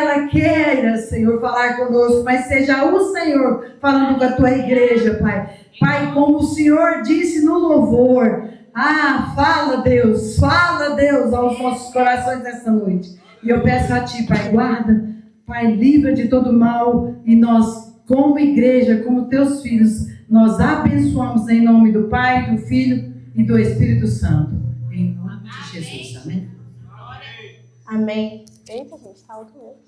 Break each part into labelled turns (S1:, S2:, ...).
S1: ela queira, Senhor, falar conosco, mas seja o Senhor falando com a tua igreja, Pai. Pai, como o Senhor disse no louvor, fala Deus aos nossos corações nessa noite. E eu peço a Ti, Pai, guarda, Pai, livra de todo mal, e nós, como igreja, como Teus filhos, nós abençoamos em nome do Pai, do Filho e do Espírito Santo. Em nome de Jesus, amém?
S2: Amém. Eita, gente, tá alto mesmo.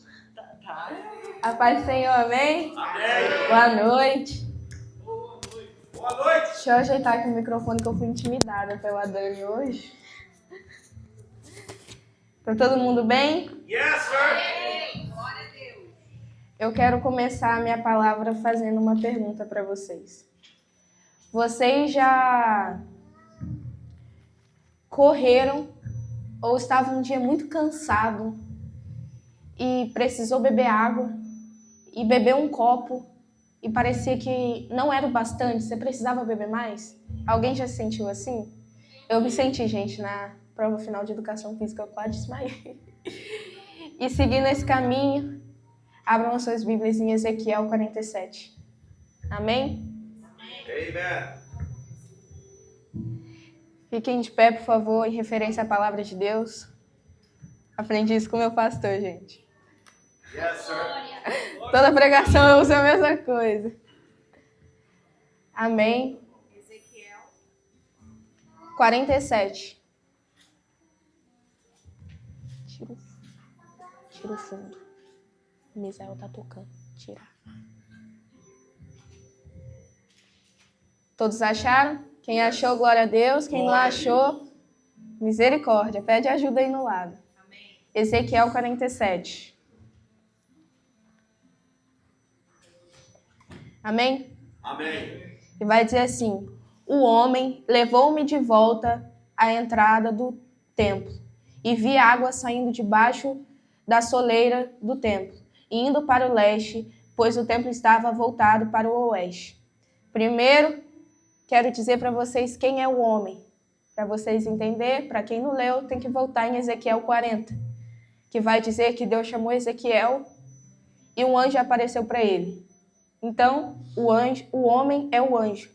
S2: A paz do Senhor, amém?
S3: Amém.
S2: Boa noite.
S3: Boa noite.
S2: Deixa eu ajeitar aqui o microfone que eu fui intimidada pela Dani hoje. Tá todo mundo bem?
S3: Yes, sir.
S4: Glória a Deus.
S2: Eu quero começar a minha palavra fazendo uma pergunta para vocês. Vocês já correram ou estavam um dia muito cansado e precisou beber água e beber um copo e parecia que não era o bastante, você precisava beber mais? Alguém já se sentiu assim? Eu me senti, gente, na prova final de educação física, eu quase desmaiei. E seguindo esse caminho, abram as suas Bíblias em Ezequiel 47. Amém?
S3: Amen.
S2: Fiquem de pé, por favor, em referência à palavra de Deus. Aprendi isso com meu pastor, gente.
S3: Yes, sir.
S2: Toda pregação eu uso a mesma coisa. Amém?
S4: Ezequiel
S2: 47. Tira o fundo. O Misael tá tocando. Tira. Todos acharam? Quem achou, glória a Deus. Quem não achou, misericórdia. Pede ajuda aí no lado.
S4: Amém.
S2: Ezequiel 47. Amém?
S3: Amém.
S2: E vai dizer assim: o homem levou-me de volta à entrada do templo e vi água saindo debaixo da soleira do templo, indo para o leste, pois o templo estava voltado para o oeste. Primeiro, quero dizer para vocês quem é o homem. Para vocês entenderem, para quem não leu, tem que voltar em Ezequiel 40, que vai dizer que Deus chamou Ezequiel e um anjo apareceu para ele. Então, o homem é o anjo,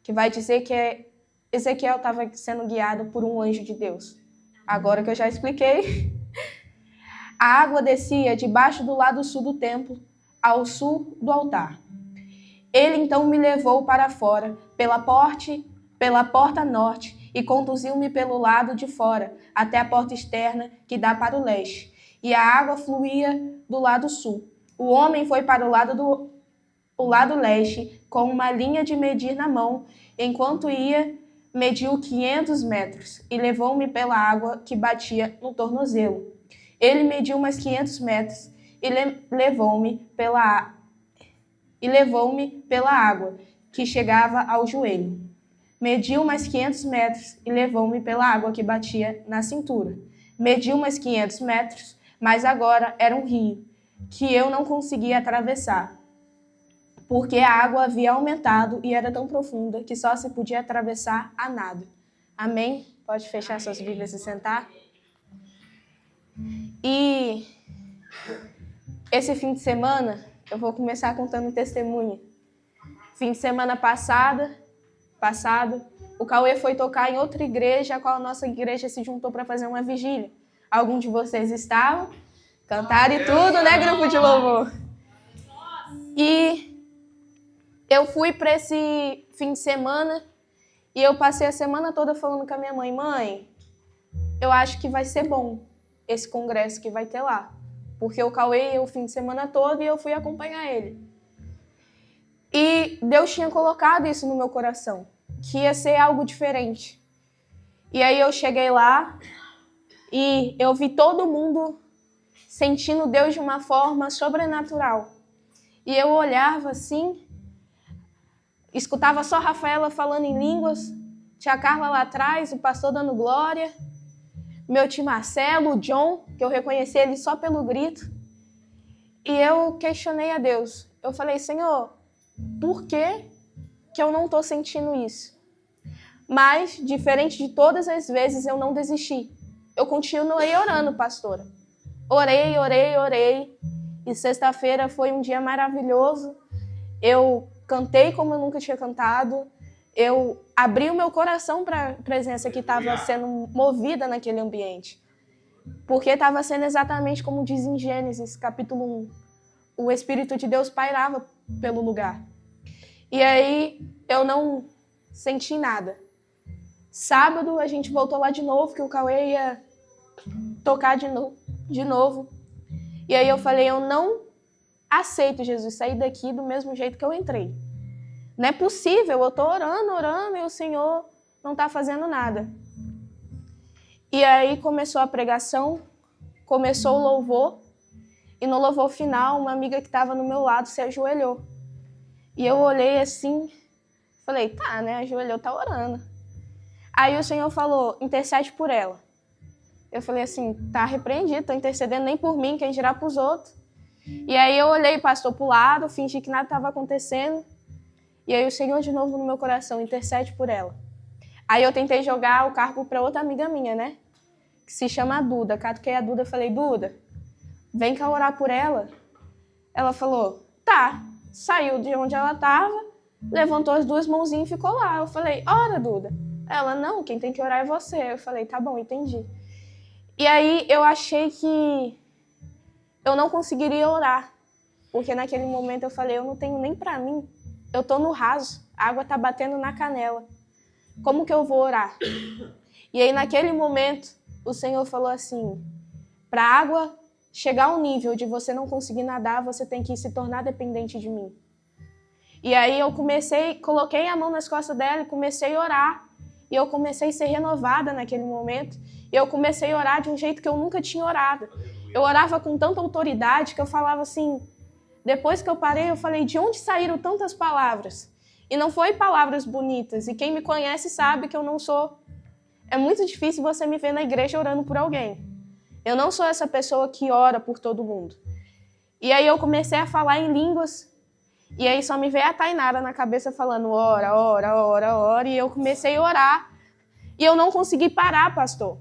S2: que vai dizer que Ezequiel estava sendo guiado por um anjo de Deus. Agora que eu já expliquei, a água descia debaixo do lado sul do templo, ao sul do altar. Ele então me levou para fora, pela porta norte, e conduziu-me pelo lado de fora, até a porta externa que dá para o leste. E a água fluía do lado sul. O homem foi para o lado leste, com uma linha de medir na mão. Enquanto ia, mediu 500 metros, e levou-me pela água que batia no tornozelo. Ele mediu mais 500 metros, e levou-me pela água, que chegava ao joelho. Mediu mais 500 metros, e levou-me pela água que batia na cintura. Mediu mais 500 metros, mas agora era um rio, que eu não conseguia atravessar, porque a água havia aumentado e era tão profunda que só se podia atravessar a nado. Amém? Pode fechar suas Bíblias e sentar. E esse fim de semana, eu vou começar contando um testemunho. Fim de semana passado, o Cauê foi tocar em outra igreja, a qual a nossa igreja se juntou para fazer uma vigília. Alguns de vocês estavam, cantaram e tudo, né, grupo de louvor? E eu fui para esse fim de semana e eu passei a semana toda falando com a minha mãe: mãe, eu acho que vai ser bom esse congresso que vai ter lá. Porque o Cauê ia o fim de semana todo e eu fui acompanhar ele. E Deus tinha colocado isso no meu coração, que ia ser algo diferente. E aí eu cheguei lá e eu vi todo mundo sentindo Deus de uma forma sobrenatural. E eu olhava assim, escutava só a Rafaela falando em línguas, tia Carla lá atrás, o pastor dando glória, meu tio Marcelo, o John, que eu reconheci ele só pelo grito. E eu questionei a Deus. Eu falei: Senhor, por que eu não estou sentindo isso? Mas, diferente de todas as vezes, eu não desisti. Eu continuei orando, pastora. orei. E sexta-feira foi um dia maravilhoso. Eu cantei como eu nunca tinha cantado. Eu abri o meu coração para a presença que estava sendo movida naquele ambiente. Porque estava sendo exatamente como diz em Gênesis, capítulo 1. O Espírito de Deus pairava pelo lugar. E aí eu não senti nada. Sábado a gente voltou lá de novo, que o Cauê ia tocar de novo. E aí eu falei, eu não aceito, Jesus, sair daqui do mesmo jeito que eu entrei. Não é possível, eu estou orando e o Senhor não está fazendo nada. E aí começou a pregação, começou o louvor, e no louvor final, uma amiga que estava no meu lado se ajoelhou. E eu olhei assim, falei, tá, né, ajoelhou, tá orando. Aí o Senhor falou, intercede por ela. Eu falei assim, tá repreendido, tô intercedendo nem por mim, quem dirá pros outros. E aí eu olhei o pastor pro lado, fingi que nada estava acontecendo. E aí o Senhor de novo no meu coração, intercede por ela. Aí eu tentei jogar o cargo para outra amiga minha, né? Que se chama Duda. Catuquei a Duda, falei, Duda, vem cá orar por ela. Ela falou, tá. Saiu de onde ela estava, levantou as duas mãozinhas e ficou lá. Eu falei, ora, Duda. Ela, não, quem tem que orar é você. Eu falei, tá bom, entendi. E aí eu achei que eu não conseguiria orar. Porque naquele momento eu falei, eu não tenho nem para mim. Eu tô no raso, a água tá batendo na canela. Como que eu vou orar? E aí naquele momento o Senhor falou assim, para a água chegar ao nível de você não conseguir nadar, você tem que se tornar dependente de mim. E aí eu coloquei a mão nas costas dela e comecei a orar. E eu comecei a ser renovada naquele momento. E eu comecei a orar de um jeito que eu nunca tinha orado. Eu orava com tanta autoridade que eu falava assim... Depois que eu parei, eu falei, de onde saíram tantas palavras? E não foi palavras bonitas. E quem me conhece sabe que eu não sou... É muito difícil você me ver na igreja orando por alguém. Eu não sou essa pessoa que ora por todo mundo. E aí eu comecei a falar em línguas. E aí só me veio a Tainara na cabeça falando, ora, ora, ora, ora. E eu comecei a orar. E eu não consegui parar, pastor.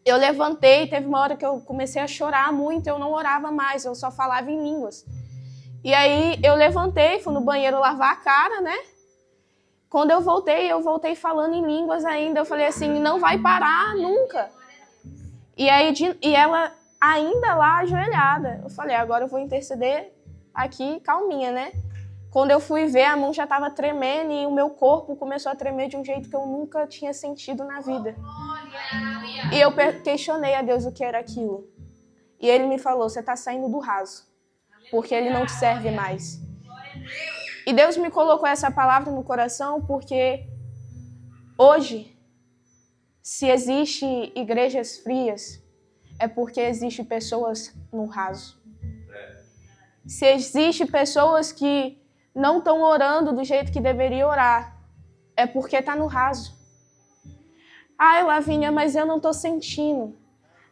S2: Eu levantei, teve uma hora que eu comecei a chorar muito. Eu não orava mais, eu só falava em línguas. E aí eu levantei, fui no banheiro lavar a cara, né? Quando eu voltei falando em línguas ainda. Eu falei assim, não vai parar nunca. E ela ainda lá ajoelhada. Eu falei, agora eu vou interceder aqui calminha, né? Quando eu fui ver, a mão já estava tremendo e o meu corpo começou a tremer de um jeito que eu nunca tinha sentido na vida. E eu questionei a Deus o que era aquilo. E ele me falou, você está saindo do raso, porque ele não te serve mais. E Deus me colocou essa palavra no coração porque hoje, se existe igrejas frias, é porque existe pessoas no raso. Se existe pessoas que não estão orando do jeito que deveria orar, é porque está no raso. Ai, Lavínia, mas eu não estou sentindo.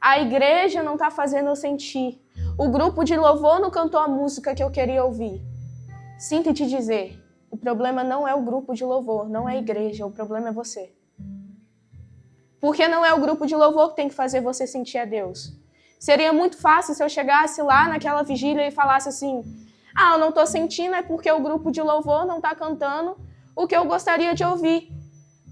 S2: A igreja não está fazendo eu sentir. O grupo de louvor não cantou a música que eu queria ouvir. Sinto te dizer, o problema não é o grupo de louvor, não é a igreja, o problema é você. Porque não é o grupo de louvor que tem que fazer você sentir a Deus. Seria muito fácil se eu chegasse lá naquela vigília e falasse assim, eu não estou sentindo, é porque o grupo de louvor não está cantando o que eu gostaria de ouvir.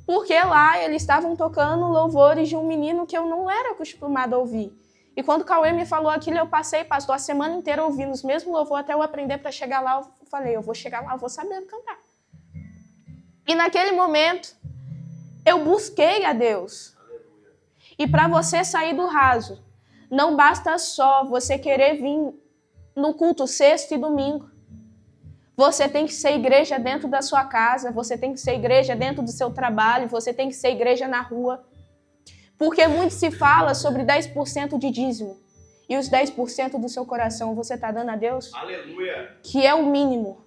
S2: Porque lá eles estavam tocando louvores de um menino que eu não era acostumada a ouvir. E quando o Cauê me falou aquilo, eu passei, pastor, a semana inteira ouvindo os mesmos louvores até eu aprender para chegar lá. Eu falei, eu vou chegar lá, eu vou saber cantar. E naquele momento, eu busquei a Deus. E para você sair do raso, não basta só você querer vir no culto sexta e domingo. Você tem que ser igreja dentro da sua casa, você tem que ser igreja dentro do seu trabalho, você tem que ser igreja na rua. Porque muito se fala sobre 10% de dízimo. E os 10% do seu coração você está dando a Deus?
S3: Aleluia.
S2: Que é o mínimo.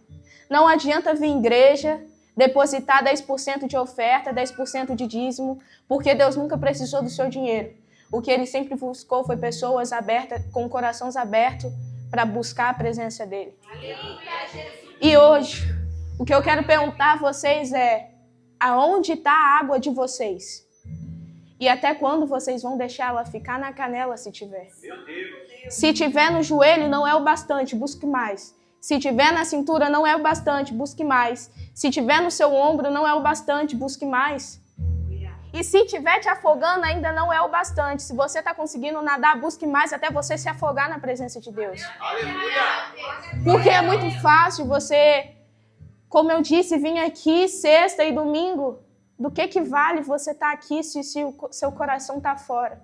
S2: Não adianta vir em igreja, depositar 10% de oferta, 10% de dízimo, porque Deus nunca precisou do seu dinheiro. O que Ele sempre buscou foi pessoas abertas, com corações abertos, para buscar a presença dEle. E hoje, o que eu quero perguntar a vocês é, aonde está a água de vocês? E até quando vocês vão deixar ela ficar na canela se tiver?
S3: Meu Deus.
S2: Se tiver no joelho, não é o bastante, busque mais. Se tiver na cintura, não é o bastante, busque mais. Se tiver no seu ombro, não é o bastante, busque mais. E se estiver te afogando, ainda não é o bastante. Se você está conseguindo nadar, busque mais até você se afogar na presença de Deus.
S3: Aleluia.
S2: Porque é muito fácil você, como eu disse, vir aqui sexta e domingo. Do que vale você estar aqui se o seu coração está fora?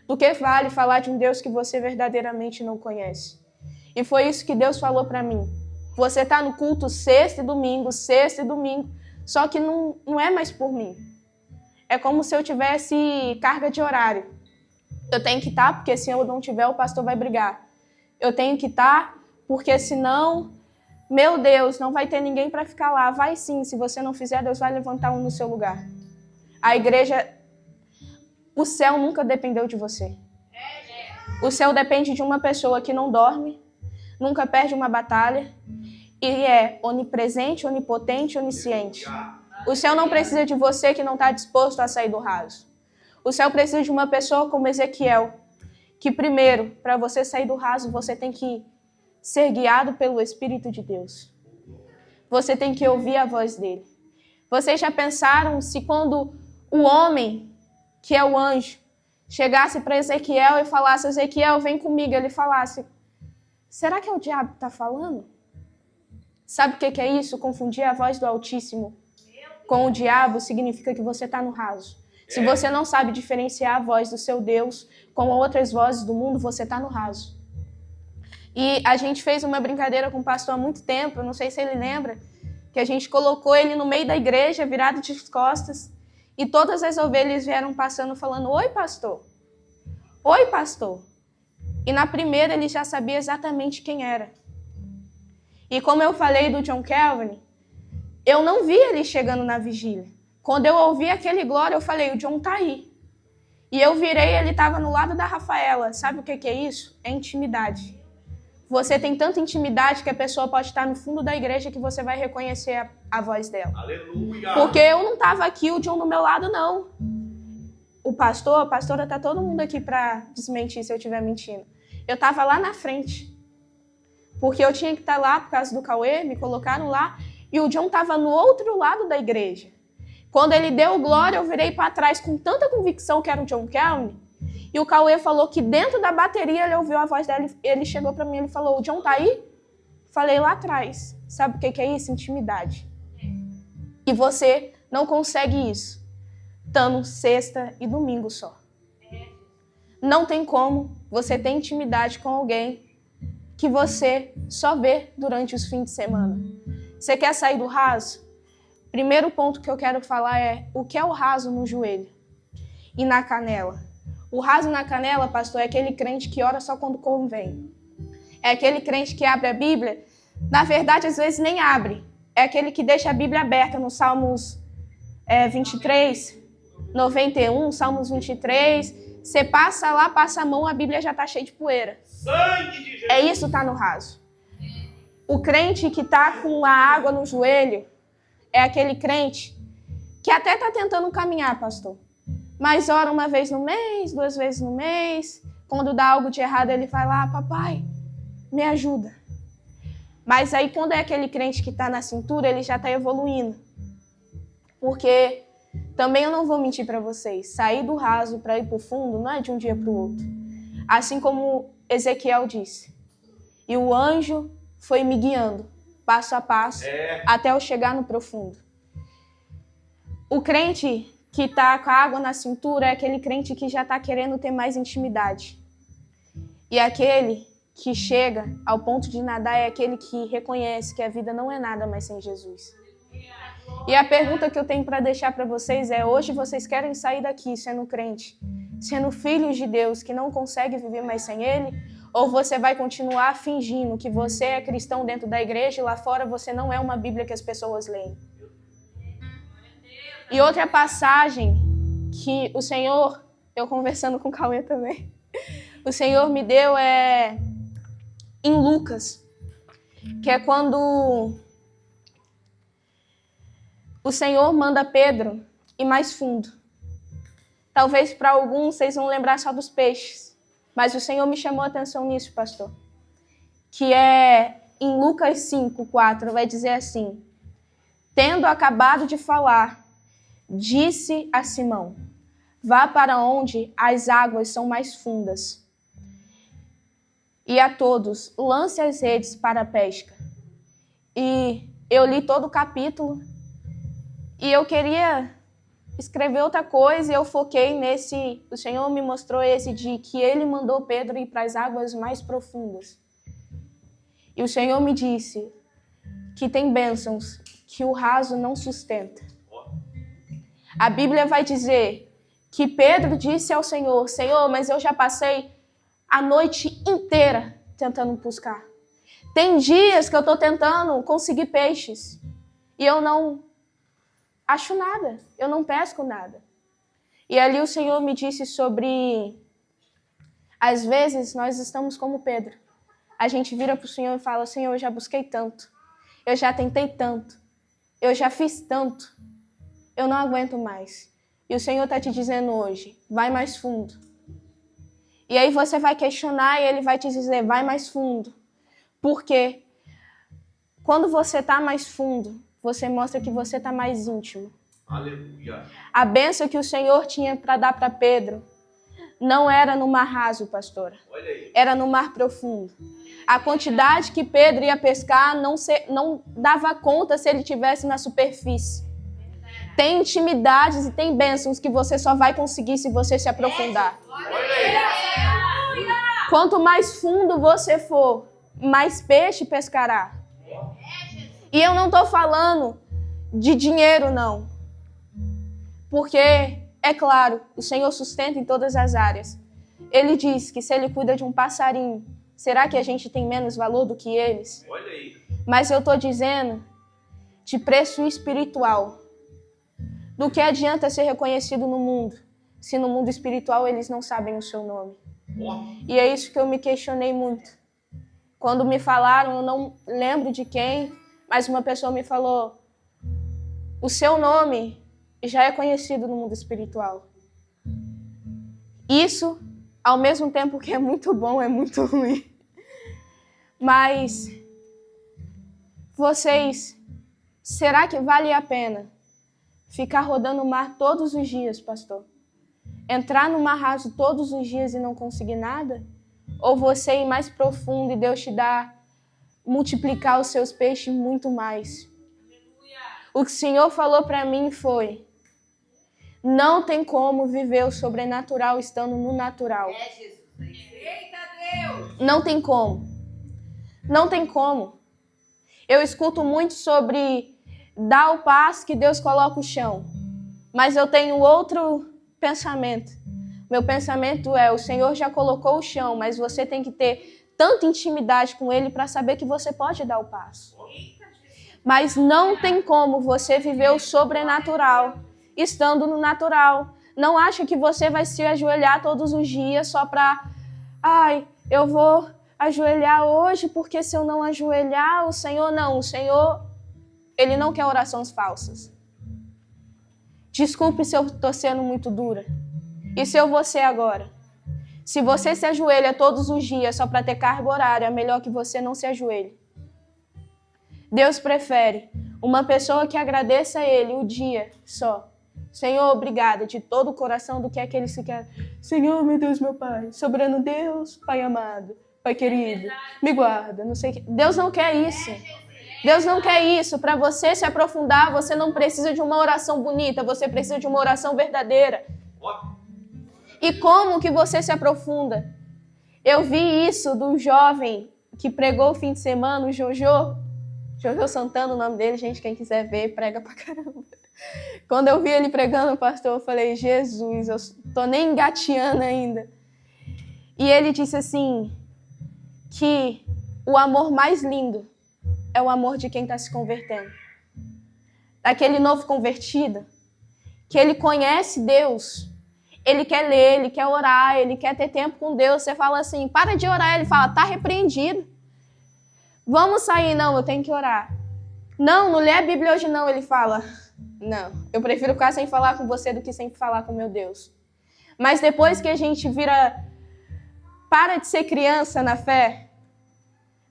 S2: Do que vale falar de um Deus que você verdadeiramente não conhece? E foi isso que Deus falou para mim. Você está no culto sexta e domingo, só que não é mais por mim. É como se eu tivesse carga de horário. Eu tenho que estar, porque se eu não tiver, o pastor vai brigar. Eu tenho que estar, porque senão, meu Deus, não vai ter ninguém para ficar lá. Vai sim, se você não fizer, Deus vai levantar um no seu lugar. A igreja, o céu nunca dependeu de você. O céu depende de uma pessoa que não dorme, nunca perde uma batalha, e é onipresente, onipotente, onisciente. O céu não precisa de você que não está disposto a sair do raso. O céu precisa de uma pessoa como Ezequiel, que primeiro, para você sair do raso, você tem que ser guiado pelo Espírito de Deus. Você tem que ouvir a voz dele. Vocês já pensaram se quando o homem, que é o anjo, chegasse para Ezequiel e falasse, Ezequiel, vem comigo, ele falasse, será que é o diabo que está falando? Sabe o que é isso? Confundir a voz do Altíssimo com o diabo significa que você está no raso. Se você não sabe diferenciar a voz do seu Deus com outras vozes do mundo, você está no raso. E a gente fez uma brincadeira com o pastor há muito tempo, eu não sei se ele lembra, que a gente colocou ele no meio da igreja, virado de costas, e todas as ovelhas vieram passando falando, oi, pastor. Oi, pastor. E na primeira ele já sabia exatamente quem era. E como eu falei do John Calvin, eu não vi ele chegando na vigília. Quando eu ouvi aquele glória, eu falei, o John tá aí. E eu virei, ele estava no lado da Rafaela. Sabe o que é isso? É intimidade. Você tem tanta intimidade que a pessoa pode estar no fundo da igreja que você vai reconhecer a voz dela.
S3: Aleluia.
S2: Porque eu não estava aqui, o John do meu lado, não. O pastor, a pastora, tá todo mundo aqui para desmentir se eu estiver mentindo. Eu estava lá na frente. Porque eu tinha que estar lá por causa do Cauê, me colocaram lá. E o John estava no outro lado da igreja. Quando ele deu glória, eu virei para trás com tanta convicção que era o John Calvin. E o Cauê falou que dentro da bateria ele ouviu a voz dela. Ele chegou para mim e falou, o John tá aí? Falei lá atrás. Sabe o que é isso? Intimidade. E você não consegue isso estando sexta e domingo só. Não tem como você ter intimidade com alguém que você só vê durante os fins de semana. Você quer sair do raso? Primeiro ponto que eu quero falar é o que é o raso no joelho e na canela. O raso na canela, pastor, é aquele crente que ora só quando convém. É aquele crente que abre a Bíblia, na verdade, às vezes nem abre. É aquele que deixa a Bíblia aberta no Salmos 23, 91, Salmos 23. Você passa lá, passa a mão, a Bíblia já está cheia de poeira.
S3: Sangue de Jesus.
S2: É isso que está no raso. O crente que está com a água no joelho é aquele crente que até está tentando caminhar, pastor. Mas ora uma vez no mês, 2 vezes no mês. Quando dá algo de errado, ele vai lá, papai, me ajuda. Mas aí quando é aquele crente que está na cintura, ele já está evoluindo. Porque também eu não vou mentir para vocês, sair do raso para ir para o fundo não é de um dia para o outro. Assim como Ezequiel disse. E o anjo foi me guiando, passo a passo, até eu chegar no profundo. O crente que está com a água na cintura é aquele crente que já está querendo ter mais intimidade. E aquele que chega ao ponto de nadar é aquele que reconhece que a vida não é nada mais sem Jesus. E a pergunta que eu tenho para deixar para vocês é, hoje vocês querem sair daqui sendo crente, sendo filhos de Deus que não conseguem viver mais sem Ele? Ou você vai continuar fingindo que você é cristão dentro da igreja e lá fora você não é uma Bíblia que as pessoas leem? E outra passagem que o Senhor, eu conversando com o Cauê também, o Senhor me deu é em Lucas, que é quando o Senhor manda Pedro ir mais fundo. Talvez para alguns vocês vão lembrar só dos peixes, Mas o Senhor me chamou a atenção nisso, pastor. Que é em Lucas 5:4, vai dizer assim: tendo acabado de falar, disse a Simão: vá para onde as águas são mais fundas, e a todos lance as redes para a pesca. E eu li todo o capítulo e eu queria escrever outra coisa e eu foquei nesse. O Senhor me mostrou esse de que ele mandou Pedro ir para as águas mais profundas. E o Senhor me disse que tem bênçãos que o raso não sustenta. A Bíblia vai dizer que Pedro disse ao Senhor: Senhor, mas eu já passei a noite inteira tentando buscar. Tem dias que eu estou tentando conseguir peixes e eu não acho nada, eu não pesco nada. E ali o Senhor me disse sobre, às vezes nós estamos como Pedro. A gente vira para o Senhor e fala: Senhor, eu já busquei tanto, eu já tentei tanto, eu já fiz tanto, eu não aguento mais. E o Senhor está te dizendo hoje: vai mais fundo. E aí você vai questionar e Ele vai te dizer: vai mais fundo. Porque quando você está mais fundo, você mostra que você está mais íntimo.
S3: Aleluia.
S2: A bênção que o Senhor tinha para dar para Pedro não era no mar raso, pastora.
S3: Olha aí.
S2: Era no mar profundo. A quantidade que Pedro ia pescar não dava conta se ele estivesse na superfície. Tem intimidades e tem bênçãos que você só vai conseguir se você se aprofundar.
S3: Olha aí.
S2: Quanto mais fundo você for, mais peixe pescará. E eu não estou falando de dinheiro, não. Porque, é claro, o Senhor sustenta em todas as áreas. Ele diz que se Ele cuida de um passarinho, será que a gente tem menos valor do que eles?
S3: Olha aí.
S2: Mas eu estou dizendo de preço espiritual. Do que adianta ser reconhecido no mundo, se no mundo espiritual eles não sabem o seu nome? E é isso que eu me questionei muito. Quando me falaram, eu não lembro de quem, mas uma pessoa me falou: o seu nome já é conhecido no mundo espiritual. Isso, ao mesmo tempo que é muito bom, é muito ruim. Mas, vocês, será que vale a pena ficar rodando o mar todos os dias, pastor? Entrar no mar raso todos os dias e não conseguir nada? Ou você ir mais profundo e Deus te dá, multiplicar os seus peixes muito mais? O que o Senhor falou para mim foi: não tem como viver o sobrenatural estando no natural. Não tem como. Não tem como. Eu escuto muito sobre dar o passo que Deus coloca o chão. Mas eu tenho outro pensamento. Meu pensamento é: o Senhor já colocou o chão, mas você tem que ter tanta intimidade com Ele para saber que você pode dar o passo. Mas não tem como você viver o sobrenatural estando no natural. Não acha que você vai se ajoelhar todos os dias só para... eu vou ajoelhar hoje, porque se eu não ajoelhar, o Senhor não. O Senhor, Ele não quer orações falsas. Desculpe se eu estou sendo muito dura. E se eu vou ser agora? Se você se ajoelha todos os dias só para ter carga horária, é melhor que você não se ajoelhe. Deus prefere uma pessoa que agradeça a Ele o dia só. Senhor, obrigada de todo o coração, do que aqueles que querem: Senhor, meu Deus, meu Pai, soberano Deus, Pai amado, Pai querido, me guarda, não sei o que. Deus não quer isso. Deus não quer isso. Para você se aprofundar, você não precisa de uma oração bonita, você precisa de uma oração verdadeira. E como que você se aprofunda? Eu vi isso do jovem que pregou o fim de semana, o Jojo Santana, o nome dele, gente, quem quiser ver, prega pra caramba. Quando eu vi ele pregando, pastor, eu falei: Jesus, eu tô nem engateando ainda. E ele disse assim, que o amor mais lindo é o amor de quem está se convertendo. Daquele novo convertido, que ele conhece Deus, ele quer ler, ele quer orar, ele quer ter tempo com Deus. Você fala assim: para de orar. Ele fala: tá repreendido. Vamos sair. Não, eu tenho que orar. Não lê a Bíblia hoje não. Ele fala: não, eu prefiro ficar sem falar com você do que sem falar com meu Deus. Mas depois que a gente vira para de ser criança na fé.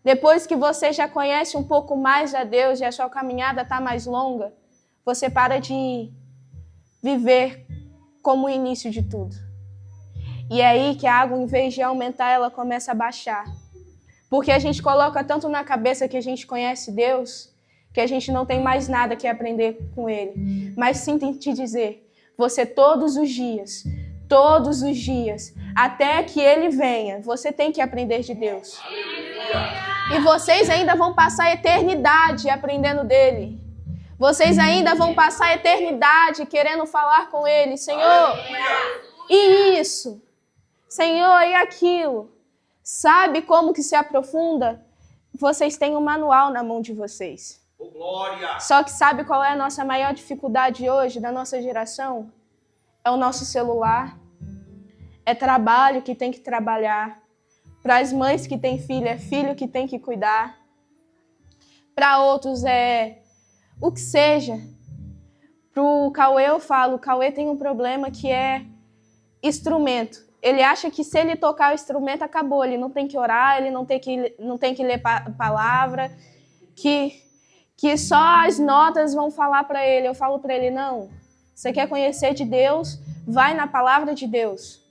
S2: Depois que você já conhece um pouco mais a Deus e a sua caminhada está mais longa, você para de viver como o início de tudo. E é aí que a água, em vez de aumentar, ela começa a baixar. Porque a gente coloca tanto na cabeça que a gente conhece Deus, que a gente não tem mais nada que aprender com Ele. Mas sinto em te dizer, você todos os dias, até que Ele venha, você tem que aprender de Deus. E vocês ainda vão passar a eternidade aprendendo dele. Vocês ainda vão passar a eternidade querendo falar com Ele. Senhor, e isso? Senhor, e aquilo? Sabe como que se aprofunda? Vocês têm um manual na mão de vocês. Só que sabe qual é a nossa maior dificuldade hoje, da nossa geração? É o nosso celular. É trabalho que tem que trabalhar. Para as mães que têm filho, é filho que tem que cuidar. Para outros é o que seja. Para o Cauê eu falo, o Cauê tem um problema que é instrumento. Ele acha que se ele tocar o instrumento, acabou. Ele não tem que orar, ele não tem que ler palavra, que só as notas vão falar para ele. Eu falo para ele, não. Você quer conhecer de Deus? Vai na palavra de Deus.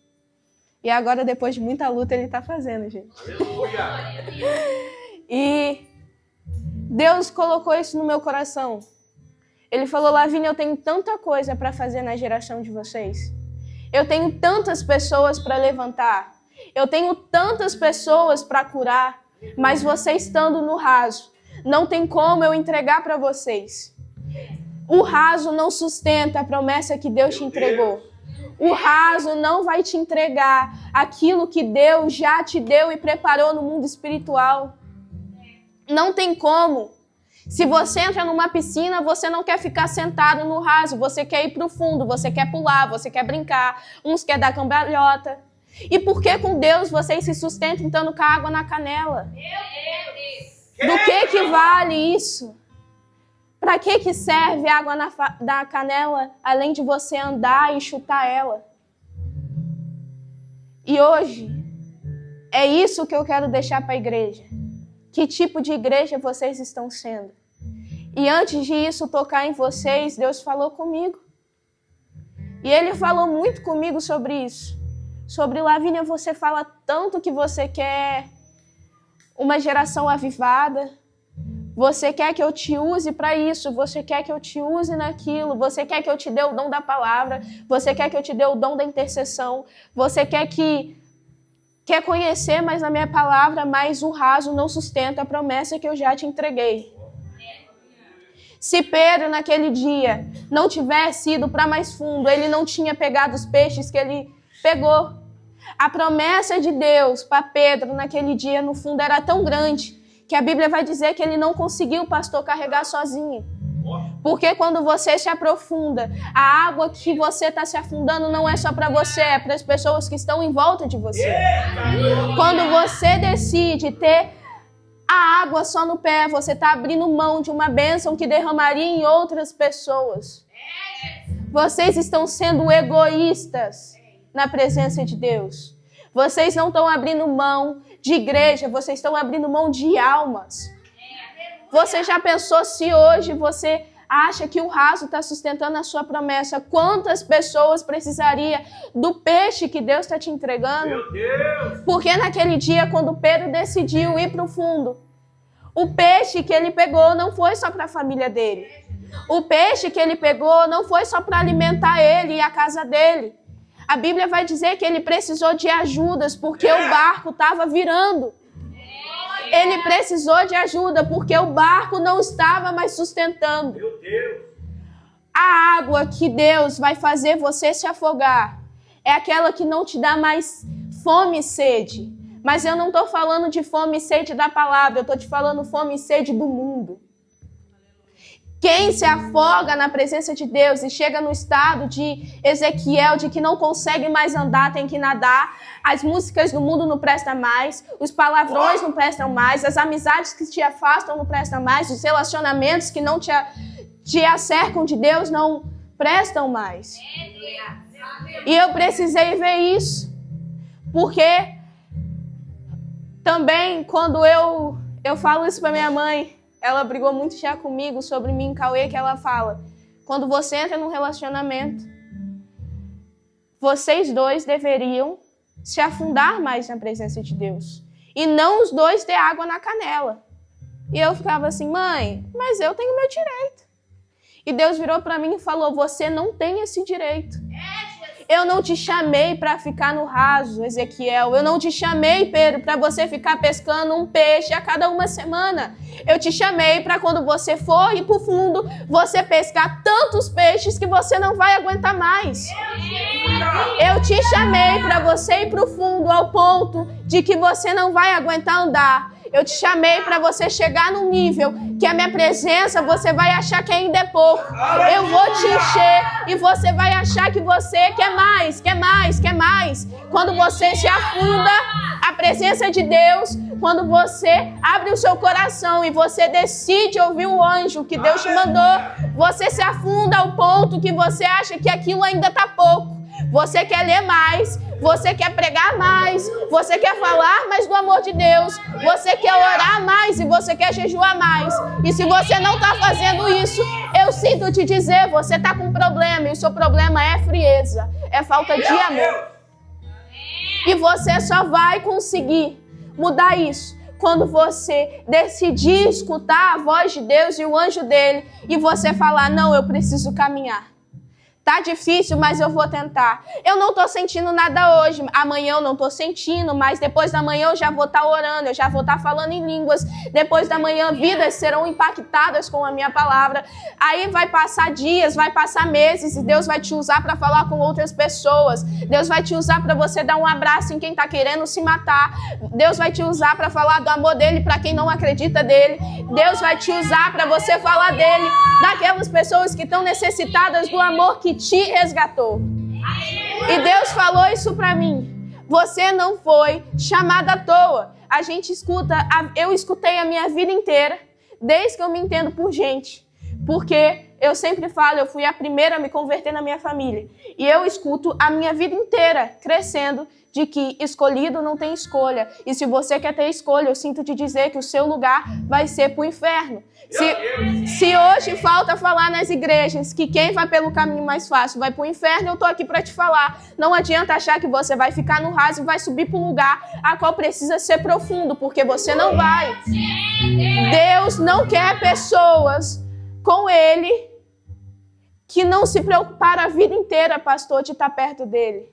S2: E agora, depois de muita luta, ele está fazendo, gente. Aleluia! E Deus colocou isso no meu coração. Ele falou, Lavínia, eu tenho tanta coisa para fazer na geração de vocês. Eu tenho tantas pessoas para levantar. Eu tenho tantas pessoas para curar. Mas você estando no raso, não tem como eu entregar para vocês. O raso não sustenta a promessa que Deus te entregou. O raso não vai te entregar aquilo que Deus já te deu e preparou no mundo espiritual. Não tem como. Se você entra numa piscina, você não quer ficar sentado no raso, você quer ir para o fundo, você quer pular, você quer brincar, uns quer dar cambalhota. E por que com Deus vocês se sustentam estando com a água na canela? Do que vale isso? Para que serve a água da canela, além de você andar e chutar ela? E hoje, é isso que eu quero deixar para a igreja. Que tipo de igreja vocês estão sendo? E antes disso tocar em vocês, Deus falou comigo. E Ele falou muito comigo sobre isso. Sobre, Lavínia, você fala tanto que você quer uma geração avivada. Você quer que eu te use para isso, você quer que eu te use naquilo, você quer que eu te dê o dom da palavra, você quer que eu te dê o dom da intercessão, você quer conhecer mais a minha palavra, mas o raso não sustenta a promessa que eu já te entreguei. Se Pedro naquele dia não tivesse ido para mais fundo, ele não tinha pegado os peixes que ele pegou. A promessa de Deus para Pedro naquele dia no fundo era tão grande que a Bíblia vai dizer que ele não conseguiu o pastor carregar sozinho. Porque quando você se aprofunda, a água que você está se afundando não é só para você, é para as pessoas que estão em volta de você. Quando você decide ter a água só no pé, você está abrindo mão de uma bênção que derramaria em outras pessoas. Vocês estão sendo egoístas na presença de Deus. Vocês não estão abrindo mão de igreja, vocês estão abrindo mão de almas. Você já pensou se hoje você acha que o raso está sustentando a sua promessa? Quantas pessoas precisaria do peixe que Deus está te entregando? Meu Deus! Porque naquele dia, quando Pedro decidiu ir para o fundo, o peixe que ele pegou não foi só para a família dele. O peixe que ele pegou não foi só para alimentar ele e a casa dele. A Bíblia vai dizer que ele precisou de ajudas porque o barco estava virando. Ele precisou de ajuda porque o barco não estava mais sustentando. Meu Deus. A água que Deus vai fazer você se afogar é aquela que não te dá mais fome e sede. Mas eu não estou falando de fome e sede da palavra, eu estou te falando fome e sede do mundo. Quem se afoga na presença de Deus e chega no estado de Ezequiel, de que não consegue mais andar, tem que nadar, as músicas do mundo não prestam mais, os palavrões não prestam mais, as amizades que te afastam não prestam mais, os relacionamentos que não te acercam de Deus não prestam mais. E eu precisei ver isso, porque Também, quando eu falo isso para minha mãe, ela brigou muito já comigo sobre mim e Cauê, que ela fala, quando você entra num relacionamento, vocês dois deveriam se afundar mais na presença de Deus. E não os dois ter água na canela. E eu ficava assim, mãe, mas eu tenho meu direito. E Deus virou para mim e falou, você não tem esse direito. Eu não te chamei para ficar no raso, Ezequiel. Eu não te chamei, Pedro, para você ficar pescando um peixe a cada uma semana. Eu te chamei para quando você for ir para o fundo, você pescar tantos peixes que você não vai aguentar mais. Eu te chamei para você ir para o fundo ao ponto de que você não vai aguentar andar. Eu te chamei para você chegar num nível que a minha presença você vai achar que ainda é pouco. Eu vou te encher e você vai achar que você quer mais, quer mais, quer mais. Quando você se afunda a presença de Deus, quando você abre o seu coração e você decide ouvir o anjo que Deus te mandou, você se afunda ao ponto que você acha que aquilo ainda está pouco. Você quer ler mais, você quer pregar mais, você quer falar mais do amor de Deus, você quer orar mais e você quer jejuar mais. E se você não está fazendo isso, eu sinto te dizer, você está com um problema e o seu problema é frieza, é falta de amor. E você só vai conseguir mudar isso quando você decidir escutar a voz de Deus e o anjo dele e você falar, não, eu preciso caminhar. Tá difícil, mas eu vou tentar. Eu não tô sentindo nada hoje. Amanhã eu não tô sentindo, mas depois da manhã eu já vou estar orando, eu já vou estar falando em línguas. Depois da manhã, vidas serão impactadas com a minha palavra. Aí vai passar dias, vai passar meses e Deus vai te usar para falar com outras pessoas. Deus vai te usar para você dar um abraço em quem tá querendo se matar. Deus vai te usar para falar do amor dele para quem não acredita dele. Deus vai te usar para você falar dele, daquelas pessoas que estão necessitadas do amor que te resgatou. E Deus falou isso para mim. Você não foi chamada à toa. A gente escuta, eu escutei a minha vida inteira, desde que eu me entendo por gente. Porque eu sempre falo, eu fui a primeira a me converter na minha família. E eu escuto a minha vida inteira crescendo de que escolhido não tem escolha. E se você quer ter escolha, eu sinto te dizer que o seu lugar vai ser para o inferno. Se hoje falta falar nas igrejas que quem vai pelo caminho mais fácil vai para o inferno, eu estou aqui para te falar. Não adianta achar que você vai ficar no raso e vai subir para um lugar a qual precisa ser profundo, porque você não vai. Deus não quer pessoas com Ele que não se preocuparam a vida inteira, pastor, de estar perto dele.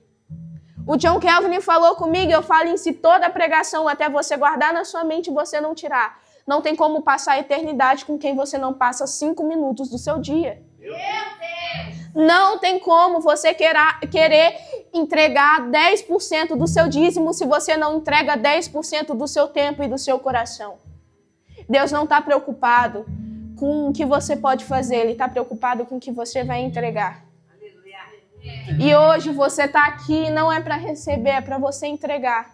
S2: O John Calvin falou comigo, eu falo em si toda a pregação, até você guardar na sua mente e você não tirar. Não tem como passar a eternidade com quem você não passa 5 minutos do seu dia. Não tem como você querer entregar 10% do seu dízimo se você não entrega 10% do seu tempo e do seu coração. Deus não está preocupado com o que você pode fazer, Ele está preocupado com o que você vai entregar. E hoje você está aqui não é para receber, é para você entregar.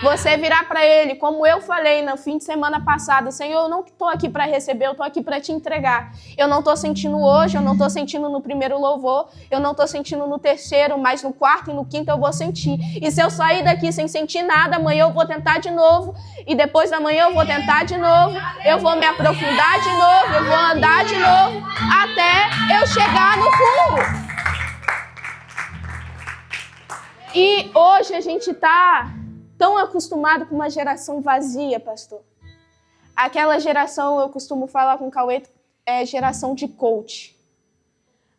S2: Você virar para Ele, como eu falei no fim de semana passado, Senhor, eu não estou aqui para receber, eu estou aqui para te entregar. Eu não estou sentindo hoje, eu não estou sentindo no primeiro louvor, eu não estou sentindo no terceiro, mas no quarto e no quinto eu vou sentir. E se eu sair daqui sem sentir nada, amanhã eu vou tentar de novo, e depois da manhã eu vou tentar de novo, eu vou me aprofundar de novo, eu vou andar de novo, até eu chegar no fundo. E hoje a gente está tão acostumado com uma geração vazia, pastor. Aquela geração, eu costumo falar com o Cauê, é geração de coach.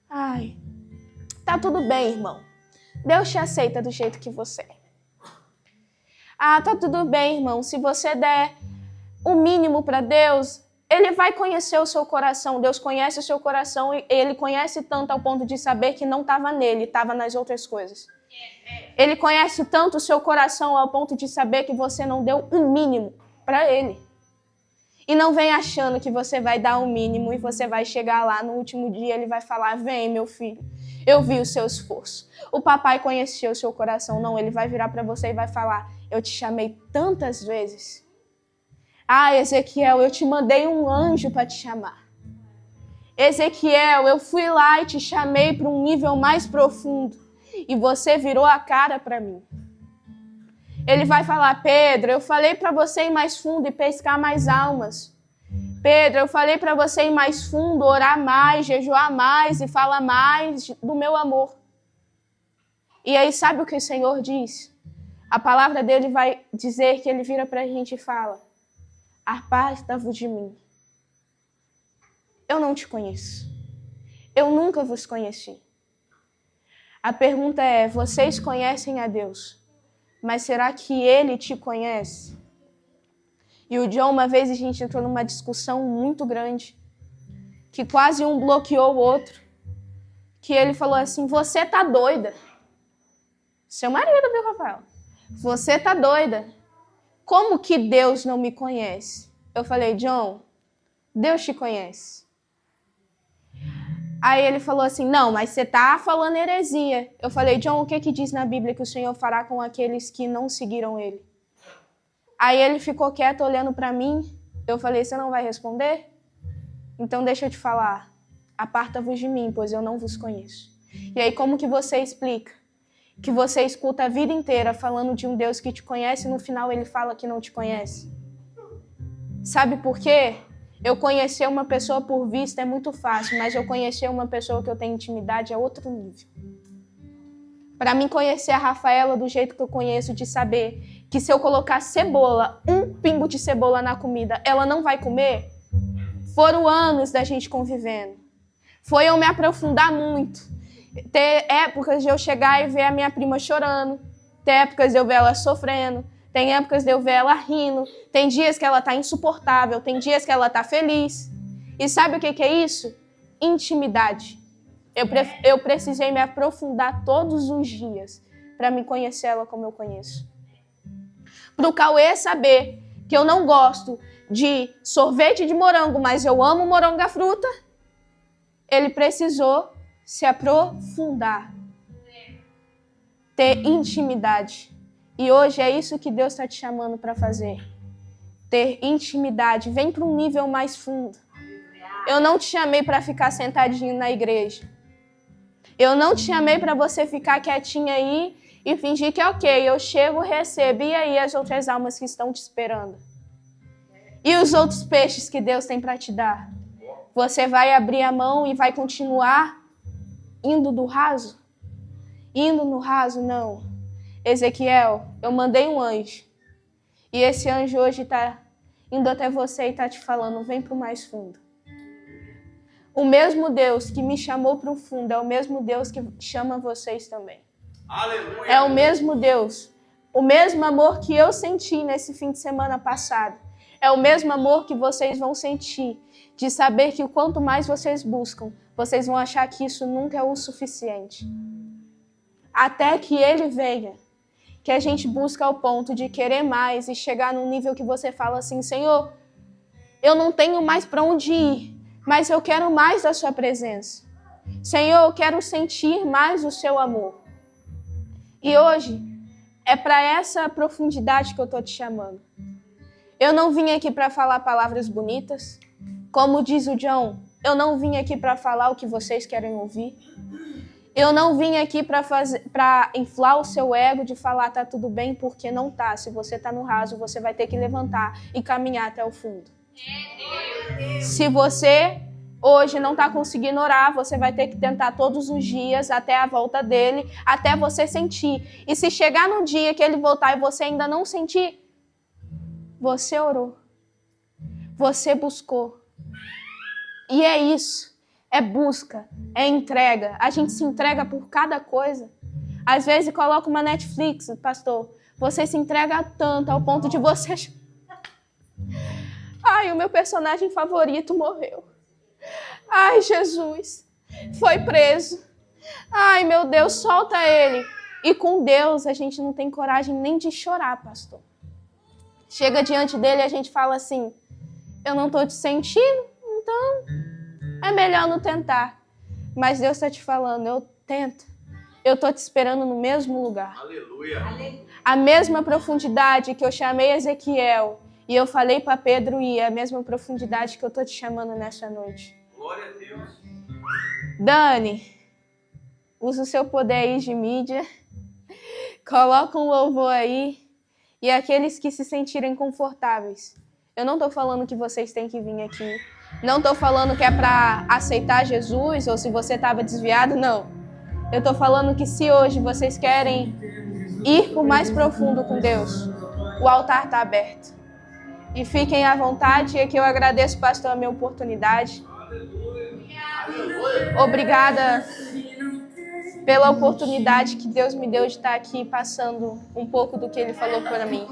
S2: Ai, tá tudo bem, irmão. Deus te aceita do jeito que você é. Ah, tá tudo bem, irmão. Se você der o mínimo para Deus, Ele vai conhecer o seu coração. Deus conhece o seu coração e Ele conhece tanto ao ponto de saber que não estava nele, estava nas outras coisas. Ele conhece tanto o seu coração ao ponto de saber que você não deu o mínimo para Ele. E não vem achando que você vai dar o mínimo e você vai chegar lá no último dia, Ele vai falar, vem meu filho, eu vi o seu esforço. O papai conhecia o seu coração. Não, Ele vai virar para você e vai falar, eu te chamei tantas vezes. Ah, Ezequiel, eu te mandei um anjo para te chamar. Ezequiel, eu fui lá e te chamei para um nível mais profundo. E você virou a cara para mim. Ele vai falar: Pedro, eu falei para você ir mais fundo e pescar mais almas. Pedro, eu falei para você ir mais fundo, orar mais, jejuar mais e falar mais do meu amor. E aí sabe o que o Senhor diz? A palavra dele vai dizer que ele vira para a gente e fala: aparta-vos de mim. Eu não te conheço. Eu nunca vos conheci. A pergunta é: vocês conhecem a Deus, mas será que Ele te conhece? E o John, uma vez a gente entrou numa discussão muito grande, que quase um bloqueou o outro, que ele falou assim: você tá doida. Seu marido, viu, Rafael? Você tá doida. Como que Deus não me conhece? Eu falei: John, Deus te conhece. Aí ele falou assim: não, mas você tá falando heresia. Eu falei: John, o que diz na Bíblia que o Senhor fará com aqueles que não seguiram ele? Aí ele ficou quieto olhando para mim. Eu falei: você não vai responder? Então deixa eu te falar. Aparta-vos de mim, pois eu não vos conheço. E aí como que você explica que você escuta a vida inteira falando de um Deus que te conhece e no final ele fala que não te conhece? Sabe por quê? Eu conhecer uma pessoa por vista é muito fácil, mas eu conhecer uma pessoa que eu tenho intimidade é outro nível. Para mim conhecer a Rafaela do jeito que eu conheço, de saber que se eu colocar cebola, um pingo de cebola na comida, ela não vai comer, foram anos da gente convivendo. Foi eu me aprofundar muito. Ter épocas de eu chegar e ver a minha prima chorando, ter épocas de eu ver ela sofrendo, tem épocas de eu ver ela rindo, tem dias que ela tá insuportável, tem dias que ela tá feliz. E sabe o que é isso? Intimidade. Eu precisei me aprofundar todos os dias para me conhecer ela como eu conheço. Para o Cauê saber que eu não gosto de sorvete de morango, mas eu amo morango à fruta, ele precisou se aprofundar, ter intimidade. E hoje é isso que Deus está te chamando para fazer. Ter intimidade. Vem para um nível mais fundo. Eu não te chamei para ficar sentadinho na igreja. Eu não te chamei para você ficar quietinho aí e fingir que é ok. Eu chego, recebo. E aí as outras almas que estão te esperando? E os outros peixes que Deus tem para te dar? Você vai abrir a mão e vai continuar indo do raso? Indo no raso, não. Ezequiel, eu mandei um anjo. E esse anjo hoje está indo até você e está te falando: vem para o mais fundo. O mesmo Deus que me chamou para o fundo é o mesmo Deus que chama vocês também. Aleluia. É o mesmo Deus. O mesmo amor que eu senti nesse fim de semana passado. É o mesmo amor que vocês vão sentir. De saber que quanto mais vocês buscam, vocês vão achar que isso nunca é o suficiente. Até que Ele venha. Que a gente busca ao ponto de querer mais e chegar num nível que você fala assim: Senhor, eu não tenho mais para onde ir, mas eu quero mais da sua presença. Senhor, eu quero sentir mais o seu amor. E hoje é para essa profundidade que eu estou te chamando. Eu não vim aqui para falar palavras bonitas. Como diz o John, eu não vim aqui para falar o que vocês querem ouvir. Eu não vim aqui para inflar o seu ego de falar tá tudo bem, porque não tá. Se você tá no raso, você vai ter que levantar e caminhar até o fundo. Se você hoje não tá conseguindo orar, você vai ter que tentar todos os dias até a volta dele, até você sentir. E se chegar no dia que ele voltar e você ainda não sentir, você orou. Você buscou. E é isso. É busca, é entrega. A gente se entrega por cada coisa. Às vezes coloca uma Netflix, pastor. Você se entrega tanto ao ponto de você... Ai, o meu personagem favorito morreu. Ai, Jesus, foi preso. Ai, meu Deus, solta ele. E com Deus a gente não tem coragem nem de chorar, pastor. Chega diante dele e a gente fala assim: eu não estou te sentindo, então... é melhor não tentar. Mas Deus está te falando: eu tento. Eu estou te esperando no mesmo lugar. Aleluia. A mesma profundidade que eu chamei Ezequiel e eu falei para Pedro ir, é a mesma profundidade que eu estou te chamando nessa noite. Glória a Deus. Dani, usa o seu poder aí de mídia. Coloca um louvor aí E aqueles que se sentirem confortáveis. Eu não estou falando que vocês têm que vir aqui. Não estou falando que é para aceitar Jesus ou se você estava desviado, não. Eu estou falando que se hoje vocês querem ir para o mais profundo com Deus, o altar está aberto. E fiquem à vontade, e aqui eu agradeço, pastor, a minha oportunidade. Obrigada pela oportunidade que Deus me deu de estar aqui passando um pouco do que Ele falou para mim.